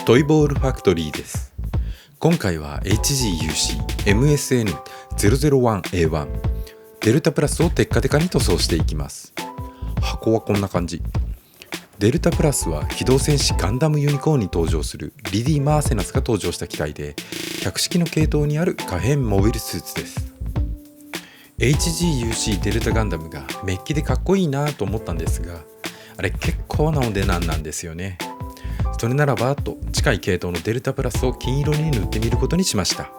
トイボールファクトリーです。今回は HGUC MSN001A1 デルタプラスをテッカテカに塗装していきます。箱はこんな感じ。デルタプラスは機動戦士ガンダムユニコーンに登場するリディ・マーセナスが登場した機体で、100式の系統にある可変モビルスーツです。HGUC デルタガンダムがメッキでかっこいいなと思ったんですが、あれ結構なお値段なんですよね。それならばと近い系統のデルタプラスを金色に塗ってみることにしました。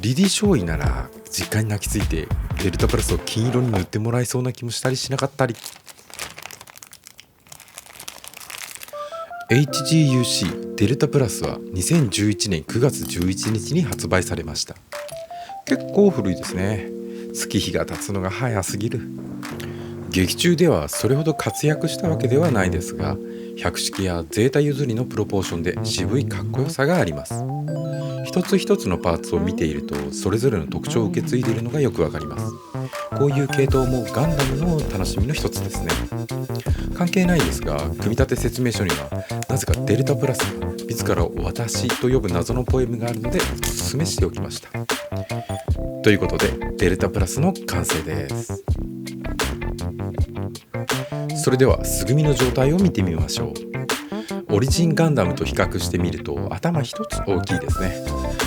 リディ少尉なら実家に泣きついてデルタプラスを金色に塗ってもらえそうな気もしたりしなかったり。HGUC デルタプラスは2011年9月11日に発売されました。結構古いですね。月日が経つのが早すぎる。劇中ではそれほど活躍したわけではないですが、100式やゼータ譲りのプロポーションで渋いかっこよさがあります。一つ一つのパーツを見ているとそれぞれの特徴を受け継いでいるのがよくわかります。こういう系統もガンダムの楽しみの一つですね。関係ないですが、組み立て説明書にはなぜかデルタプラスが自らを私と呼ぶ謎のポエムがあるのでおすすめしておきました。ということでデルタプラスの完成です。それでは素組みの状態を見てみましょう。オリジンガンダムと比較してみると頭一つ大きいですね。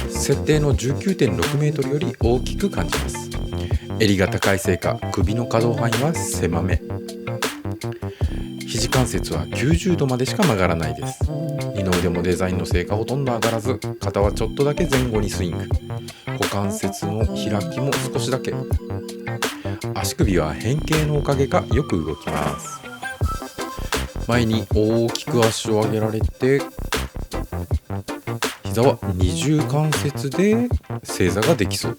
設定の 19.6 メートルより大きく感じます。襟が高いせいか首の可動範囲は狭め。肘関節は90度までしか曲がらないです。二の腕もデザインのせいかほとんど上がらず、肩はちょっとだけ前後にスイング。股関節の開きも少しだけ。足首は変形のおかげかよく動きます。前に大きく足を上げられて、膝は二重関節で正座ができそう。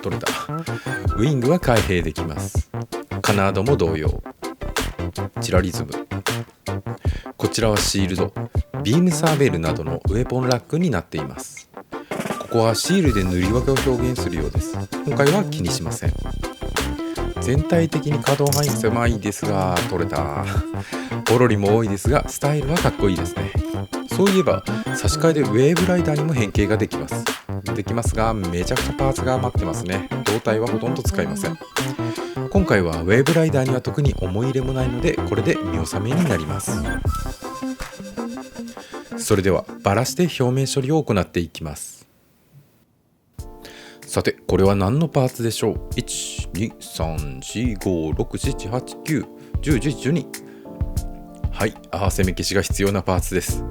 取れた。ウイングは開閉できます。カナードも同様。チラリズム。こちらはシールド、ビームサーベルなどのウェポンラックになっています。ここはシールで塗り分けを表現するようです。今回は気にしません。全体的に可動範囲狭いですが取れた。ポロリも多いですがスタイルはかっこいいですね。そういえば差し替えでウェーブライダーにも変形ができますが、めちゃくちゃパーツが余ってますね。胴体はほとんど使いません。今回はウェーブライダーには特に思い入れもないので、これで見納めになります。それではバラして表面処理を行っていきます。さて、これは何のパーツでしょう。 1,2,3,4,5,6,7,8,9,10,11,12 はい、合わせ目消しが必要なパーツです。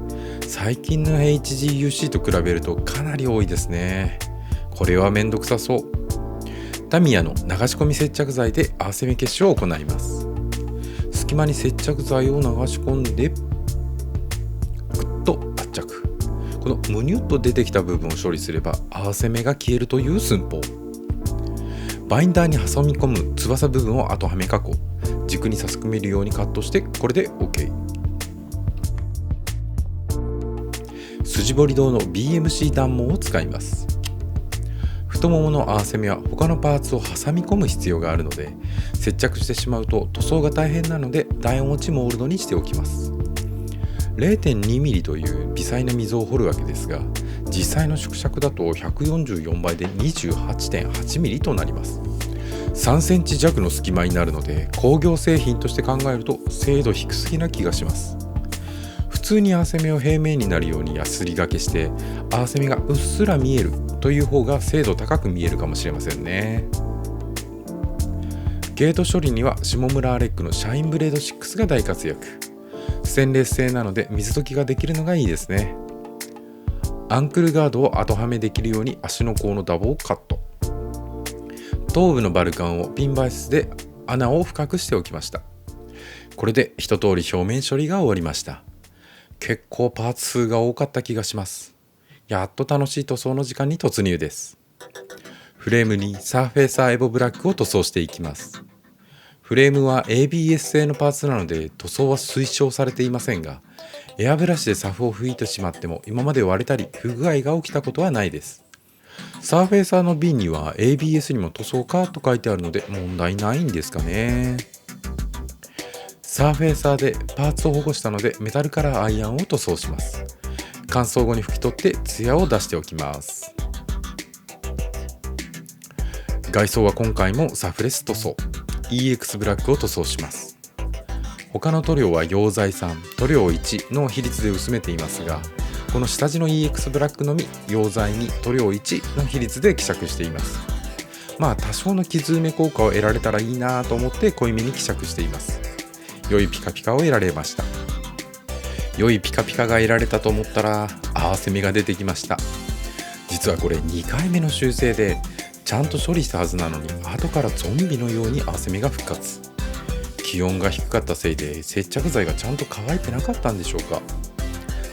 最近の HGUC と比べるとかなり多いですね。これはめんどくさそう。タミヤの流し込み接着剤で合わせ目消しを行います。隙間に接着剤を流し込んでグッと圧着。このむにゅっと出てきた部分を処理すれば合わせ目が消えるという寸法。バインダーに挟み込む翼部分を後はめ加工。軸に差し込めるようにカットして、これで OK。 筋彫り銅の BMC 弾毛を使います。太ももの合わせ目は他のパーツを挟み込む必要があるので、接着してしまうと塗装が大変なのでダイオン落ちモールドにしておきます。 0.2mm という微細な溝を彫るわけですが、実際の縮尺だと144倍で 28.8mm となります。3センチ弱の隙間になるので、工業製品として考えると精度低すぎな気がします。普通に合わせ目を平面になるようにヤスリがけして合わせ目がうっすら見えるという方が精度高く見えるかもしれませんね。ゲート処理には下村アレックのシャインブレード6が大活躍。ステンレス製なので水溶きができるのがいいですね。アンクルガードを後はめできるように足の甲のダボをカット。頭部のバルカンをピンバイスで穴を深くしておきました。これで一通り表面処理が終わりました。結構パーツ数が多かった気がします。やっと楽しい塗装の時間に突入です。フレームにサーフェイサーエボブラックを塗装していきます。フレームは ABS 製のパーツなので塗装は推奨されていませんが、エアブラシでサフを拭いてしまっても今まで割れたり不具合が起きたことはないです。サーフェイサーの瓶には ABS にも塗装かと書いてあるので問題ないんですかね。サーフェーサーでパーツを保護したのでメタルカラーアイアンを塗装します。乾燥後に拭き取ってツヤを出しておきます。外装は今回もサフレス塗装 EX ブラックを塗装します。他の塗料は溶剤3、塗料1の比率で薄めていますが、この下地の EX ブラックのみ溶剤2、塗料1の比率で希釈しています。まあ多少の傷埋め効果を得られたらいいなと思って濃いめに希釈しています。良いピカピカを得られました。良いピカピカが得られたと思ったら合わせ目が出てきました。実はこれ2回目の修正でちゃんと処理したはずなのに、後からゾンビのように合わせ目が復活。気温が低かったせいで接着剤がちゃんと乾いてなかったんでしょうか。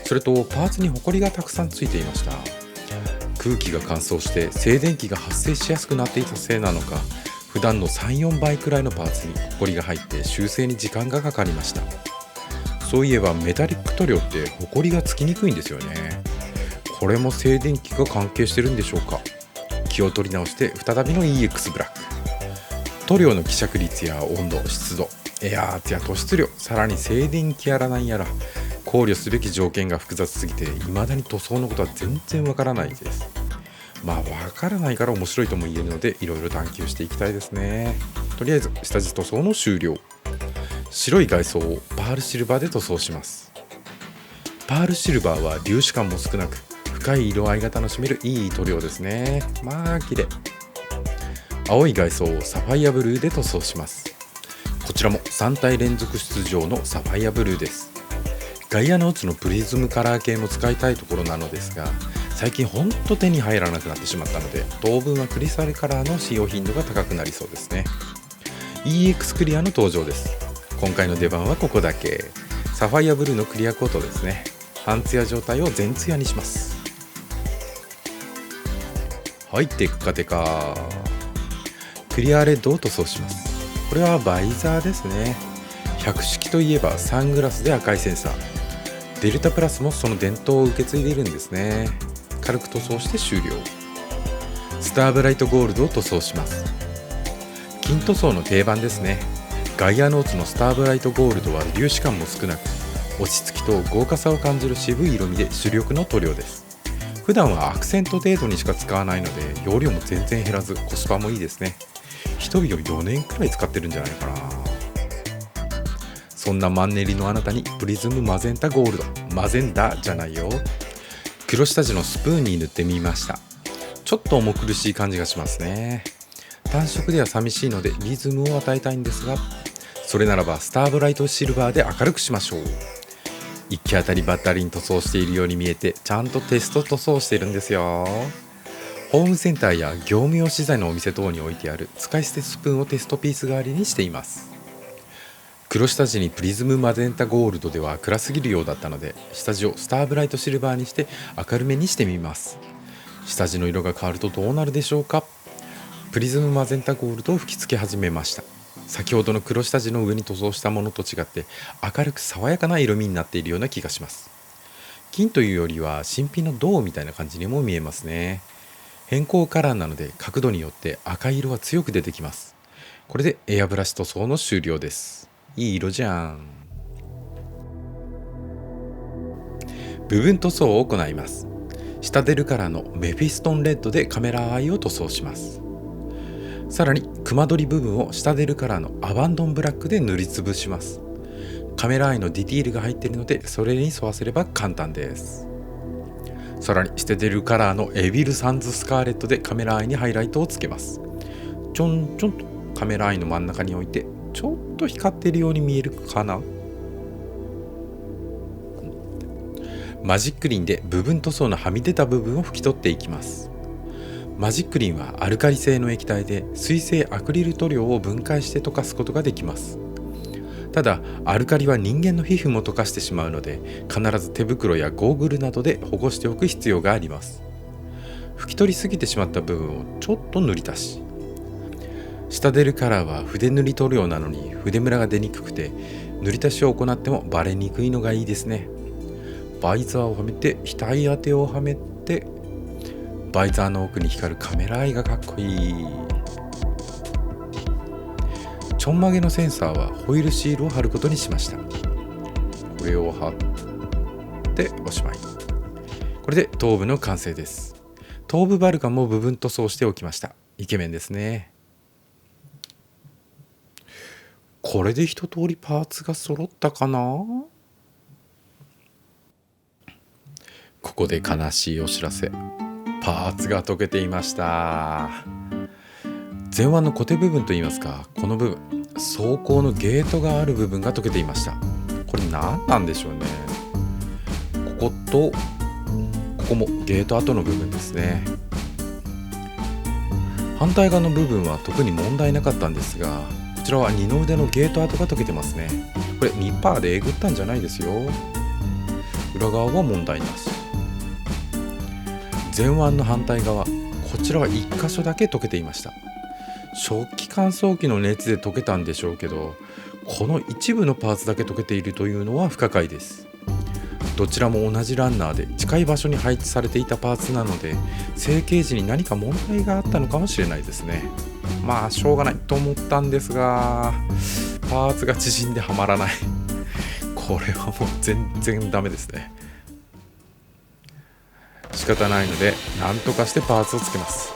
それとパーツにホコリがたくさんついていました。空気が乾燥して静電気が発生しやすくなっていたせいなのか、普段の 3,4 倍くらいのパーツにホコリが入って修正に時間がかかりました。そういえばメタリック塗料ってホコリがつきにくいんですよね。これも静電気が関係してるんでしょうか。気を取り直して再びの EX ブラック。塗料の希釈率や温度、湿度、エアーツや塗質量、さらに静電気やらなんやら考慮すべき条件が複雑すぎて、未だに塗装のことは全然わからないです。まあわからないから面白いとも言えるので、いろいろ探求していきたいですね。とりあえず下地塗装の終了。白い外装をパールシルバーで塗装します。パールシルバーは粒子感も少なく深い色合いが楽しめるいい塗料ですね。まあ綺麗。青い外装をサファイアブルーで塗装します。こちらも3体連続出場のサファイアブルーです。ガイアノーツのプリズムカラー系も使いたいところなのですが、最近ほんと手に入らなくなってしまったので、当分はクリスタルカラーの使用頻度が高くなりそうですね。 EX クリアの登場です。今回の出番はここだけ。サファイアブルーのクリアコートですね。半ツヤ状態を全ツヤにします。はい、テッカテカ。クリアレッドを塗装します。これはバイザーですね。百式といえばサングラスで赤いセンサー。デルタプラスもその伝統を受け継いでいるんですね。軽く塗装して終了。スターブライトゴールドを塗装します。金塗装の定番ですね。ガイアノーツのスターブライトゴールドは粒子感も少なく、落ち着きと豪華さを感じる渋い色味で主力の塗料です。普段はアクセント程度にしか使わないので、容量も全然減らずコスパもいいですね。1人を4年くらい使ってるんじゃないかな。そんなマンネリのあなたにプリズムマゼンタゴールド、マゼンダじゃないよ。黒下地のスプーンに塗ってみました。ちょっと重苦しい感じがしますね。単色では寂しいのでリズムを与えたいんですが、それならばスターブライトシルバーで明るくしましょう。行き当たりばったりに塗装しているように見えて、ちゃんとテスト塗装してるんですよ。ホームセンターや業務用資材のお店等に置いてある使い捨てスプーンをテストピース代わりにしています。黒下地にプリズムマゼンタゴールドでは暗すぎるようだったので、下地をスターブライトシルバーにして明るめにしてみます。下地の色が変わるとどうなるでしょうか。プリズムマゼンタゴールドを吹き付け始めました。先ほどの黒下地の上に塗装したものと違って明るく爽やかな色味になっているような気がします。金というよりは新品の銅みたいな感じにも見えますね。変更カラーなので角度によって赤い色が強く出てきます。これでエアブラシ塗装の終了です。いい色じゃん。部分塗装を行います。下出るカラーのメフィストンレッドでカメラアイを塗装します。さらに熊取り部分を下出るカラーのアバンドンブラックで塗りつぶします。カメラアイのディティールが入っているので、それに沿わせれば簡単です。さらに下出るカラーのエビルサンズスカーレットでカメラアイにハイライトをつけます。ちょんちょんとカメラアイの真ん中に置いて、ちょっと光っているように見えるかな。マジックリンで部分塗装のはみ出た部分を拭き取っていきます。マジックリンはアルカリ性の液体で水性アクリル塗料を分解して溶かすことができます。ただアルカリは人間の皮膚も溶かしてしまうので、必ず手袋やゴーグルなどで保護しておく必要があります。拭き取りすぎてしまった部分をちょっと塗り足し、下出るカラーは筆塗り塗料なのに筆ムラが出にくくて、塗り足しを行ってもバレにくいのがいいですね。バイザーをはめて額当てをはめて、バイザーの奥に光るカメラアイがかっこいい。ちちょんまげのセンサーはホイールシールを貼ることにしました。これを貼っておしまい。これで頭部の完成です。頭部バルカンも部分塗装しておきました。イケメンですね。これで一通りパーツが揃ったかな。ここで悲しいお知らせ。パーツが溶けていました。前腕の固定部分といいますか、この部分、走行のゲートがある部分が溶けていました。これ何なんでしょうね。こことここもゲート跡の部分ですね。反対側の部分は特に問題なかったんですが、こちらは二の腕のゲート跡が溶けてますね。これニッパーでえぐったんじゃないですよ。裏側は問題なし。前腕の反対側、こちらは1箇所だけ溶けていました。食器乾燥機の熱で溶けたんでしょうけど、この一部のパーツだけ溶けているというのは不可解です。どちらも同じランナーで近い場所に配置されていたパーツなので、成形時に何か問題があったのかもしれないですね。まあしょうがないと思ったんですが、パーツが縮んではまらない。これはもう全然ダメですね。仕方ないので何とかしてパーツをつけます。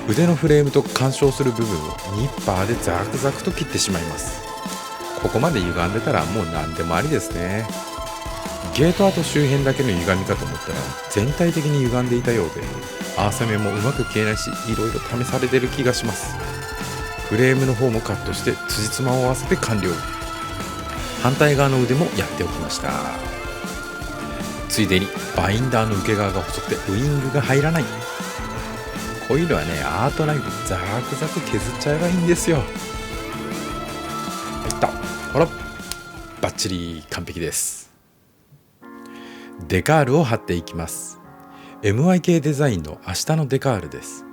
腕のフレームと干渉する部分をニッパーでザクザクと切ってしまいます。ここまで歪んでたらもう何でもありですね。ゲート跡周辺だけの歪みかと思ったら全体的に歪んでいたようで、アーサメもうまく消えないし、いろいろ試されてる気がします。フレームの方もカットして辻褄を合わせて完了。反対側の腕もやっておきました。ついでにバインダーの受け側が細くてウイングが入らない。こういうのはね、アートナイフザクザク削っちゃえばいいんですよ。いった。ほら、バッチリ完璧です。デカールを貼っていきます。 MYK デザインの明日のデカールです。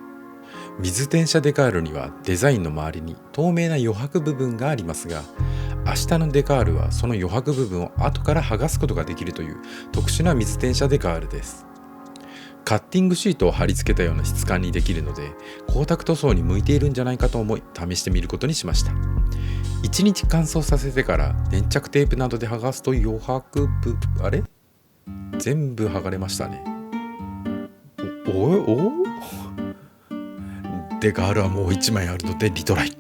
水転写デカールにはデザインの周りに透明な余白部分がありますが、明日のデカールはその余白部分を後から剥がすことができるという特殊な水転写デカールです。カッティングシートを貼り付けたような質感にできるので、光沢塗装に向いているんじゃないかと思い試してみることにしました。1日乾燥させてから粘着テープなどで剥がすと余白部、あれ全部剥がれましたね。おデカールはもう1枚あるのでリトライ。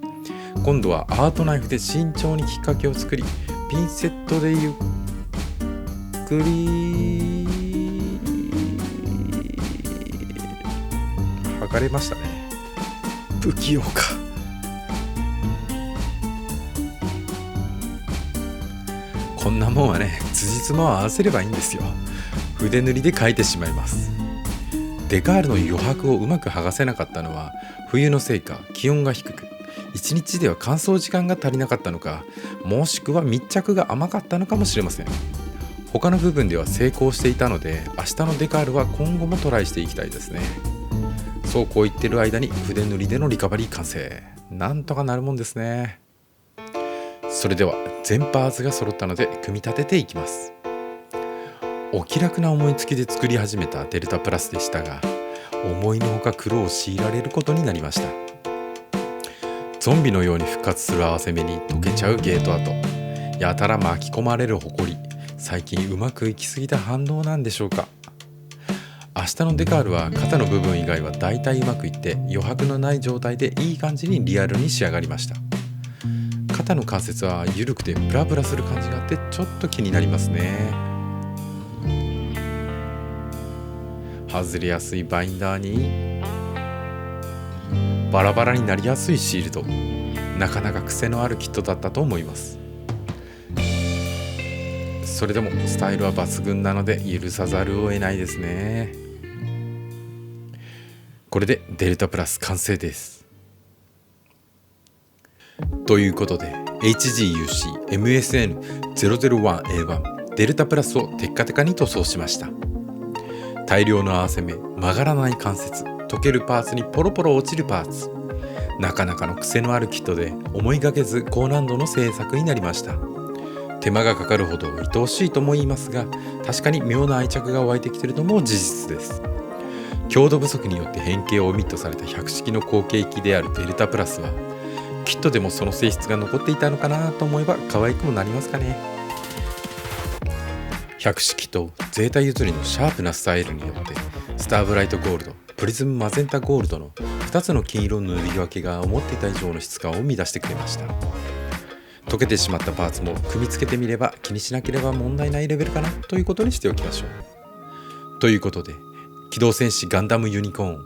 今度はアートナイフで慎重にきっかけを作り、ピンセットでゆっくり剥がれましたね。不器用か。こんなもんはね、辻褄を合わせればいいんですよ。筆塗りで描いてしまいます。デカールの余白をうまく剥がせなかったのは冬のせいか、気温が低く1日では乾燥時間が足りなかったのか、もしくは密着が甘かったのかもしれません。他の部分では成功していたので、明日のデカールは今後もトライしていきたいですね。そうこう言ってる間に筆塗りでのリカバリー完成。なんとかなるもんですね。それでは全パーツが揃ったので組み立てていきます。お気楽な思いつきで作り始めたデルタプラスでしたが、思いのほか苦労を強いられることになりました。ゾンビのように復活する合わせ目に溶けちゃうゲート跡、やたら巻き込まれるホコリ、最近うまくいきすぎた反動なんでしょうか。明日のデカールは肩の部分以外はだいたいうまくいって余白のない状態でいい感じにリアルに仕上がりました。肩の関節は緩くてブラブラする感じがあってちょっと気になりますね。外れやすいバインダーにバラバラになりやすいシールド、なかなか癖のあるキットだったと思います。それでもスタイルは抜群なので許さざるを得ないですね。これでデルタプラス完成です。ということで HGUC MSN001A1 デルタプラスをテッカテカに塗装しました。大量の合わせ目、曲がらない関節、溶けるパーツにポロポロ落ちるパーツ、なかなかの癖のあるキットで思いがけず高難度の製作になりました。手間がかかるほど愛おしいとも言いますが、確かに妙な愛着が湧いてきているのも事実です。強度不足によって変形をオミットされた百式の後継機であるデルタプラスは、キットでもその性質が残っていたのかなと思えば可愛くもなりますかね。百式とゼータ譲りのシャープなスタイルによってスターブライトゴールド、プリズムマゼンタゴールドの2つの金色の塗り分けが思っていた以上の質感を生み出してくれました。溶けてしまったパーツも組み付けてみれば気にしなければ問題ないレベルかなということにしておきましょう。ということで、機動戦士ガンダムユニコーン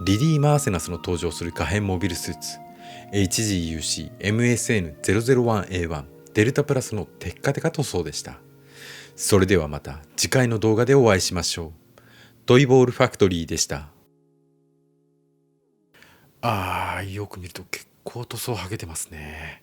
リリー・マーセナスの登場する可変モビルスーツ HGUC-MSN001A1 デルタプラスのテッカテカ塗装でした。それではまた次回の動画でお会いしましょう。トイボールファクトリーでした。よく見ると結構塗装剥げてますね。